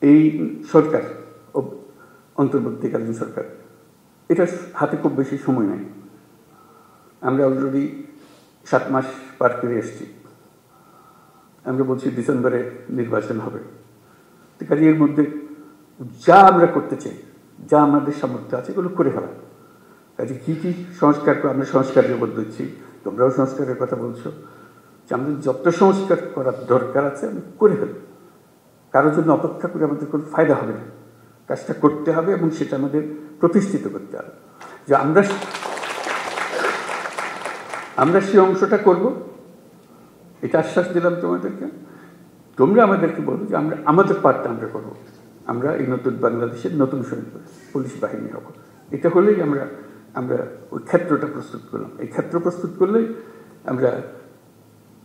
এই সরকার অন্তর্বর্তীকালীন সরকার এটা হাতে খুব বেশি সময় নেই। আমরা অলরেডি 7 মাস পার করে এসেছি। আমরা বলছি ডিসেম্বরে নির্বাচন হবে। কাজে এর মধ্যে যা আমরা করতে চাই, যা আমাদের সামর্থ্য আছে এগুলো করে ফেলা। কাজে কী কী সংস্কার আমরা সংস্কার জগৎ দিচ্ছি, তোমরাও সংস্কারের কথা বলছো, যে আমাদের যত সংস্কার করার দরকার আছে আমি করে ফেলি। কারোর জন্য অপেক্ষা করে আমাদের কোনো ফায়দা হবে না, কাজটা করতে হবে এবং সেটা আমাদের প্রতিষ্ঠিত করতে হবে যে আমরা সেই অংশটা করব। এটা আশ্বাস দিলাম তোমাদেরকে। তোমরা আমাদেরকে বলো যে আমরা আমাদের পার্টটা আমরা করব। আমরা এই নতুন বাংলাদেশের নতুন সৈনিক পুলিশ বাহিনী হব। এটা হলেই আমরা ওই ক্ষেত্রটা প্রস্তুত করলাম। এই ক্ষেত্র প্রস্তুত করলেই আমরা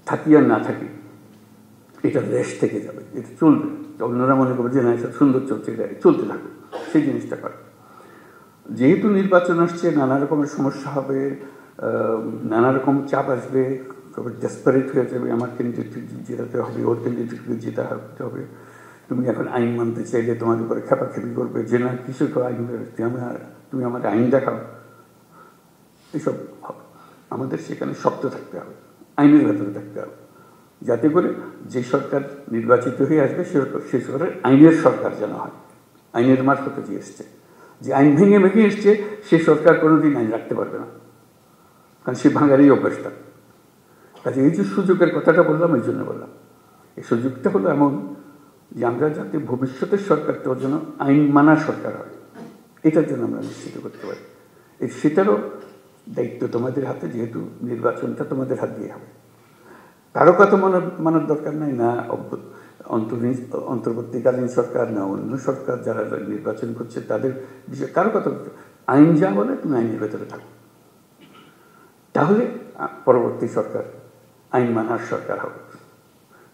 থাকি আর না থাকি এটা রেশ থেকে যাবে, এটা চলবে। অন্যরা মনে করবে যে না এটা সুন্দর চলছে, এটা চলতে থাকবে, সেই জিনিসটা করে। যেহেতু নির্বাচন আসছে, নানা রকমের সমস্যা হবে, নানা রকম চাপ আসবে, তবে ডেসপারেট হয়ে যাবে, আমার ক্যান্ডিডেট জেতাতে হবে, ওর ক্যান্ডিডেটকে জেতাতে হবে। তুমি এখন আইন মানতে চাইলে তোমার উপরে খেপাখেপি করবে যে না কিসের আইন বেরোচ্ছে, তুমি আমার আইন দেখাও, এসব হবে। আমাদের সেখানে শক্ত থাকতে হবে, আইনের ভেতরে থাকতে হবে, যাতে করে যে সরকার নির্বাচিত হয়ে আসবে সে সরকারের আইনের সরকার যেন হয়। আইনের মারফতে যে এসছে, যে আইন ভেঙে এসছে, সে সরকার কোনোদিন আইন রাখতে পারবে না, কারণ সে ভাঙারই অভ্যাসটা। কাজে এই যে সুযোগের কথাটা বললাম, এই জন্য বললাম এই সুযোগটা হলো এমন যে আমরা যাতে ভবিষ্যতের সরকারটাও যেন আইন মানার সরকার হয়, এটার জন্য আমরা নিশ্চিত করতে পারি। সেটারও দায়িত্ব তোমাদের হাতে, যেহেতু নির্বাচনটা তোমাদের হাত দিয়ে হবে। কারো কথা মানার দরকার নাই, না অন্তর্বর্তীকালীন সরকার, না অন্য সরকার যারা নির্বাচন করছে তাদের বিষয়ে কারো কথা বলতে। আইন যা বলে তুমি আইনের ভেতরে থাকো, তাহলে পরবর্তী সরকার আইন মানার সরকার হবে।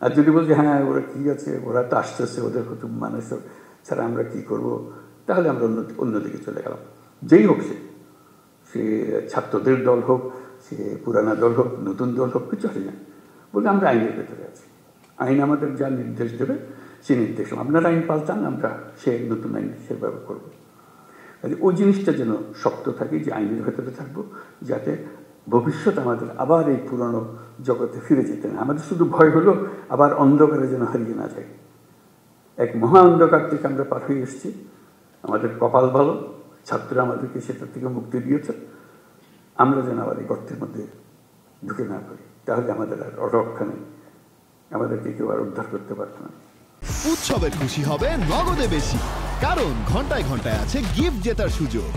আর যদি বলছে হ্যাঁ ওরা কি আছে, ওরা তো আসতেছে, ওদের কত মানুষ ছাড়া আমরা কি করব, তাহলে আমরা অন্যদিকে চলে গেলাম। যেই হোক সে ছাত্রদের দল হোক, সে পুরানা দল হোক, নতুন দল হোক, কিছু হয় না, বলে আমরা আইনের ভেতরে আছি। আইন আমাদের যা নির্দেশ দেবে সে নির্দেশ, আপনারা আইন পাল্টান, আমরা সে নতুন আইন সেভাবে করবো। ওই জিনিসটা যেন শক্ত থাকে, যে আইনের ভেতরে থাকবো, যাতে ভবিষ্যৎ আমাদের আবার এই পুরনো জগতে ফিরে যেতে না। আমাদের শুধু ভয় হলো আবার অন্ধকারে যেন হারিয়ে না যায়। এক মহা অন্ধকার থেকে আমরা পার হয়ে এসেছি, আমাদের কপাল ভালো, ছাত্ররা আমাদেরকে সেটার থেকে মুক্তি দিয়েছে। আমরা যেন আবার এই গর্তের মধ্যে ঢুকে না পারি, তাহলে আমাদের আর রক্ষা নেই, আমাদেরকে কেউ আর উদ্ধার করতে পারবে না। উৎসবে খুশি হবে নগদে বেশি, কারণ ঘন্টায় ঘন্টায় আছে গিফট জেতার সুযোগ।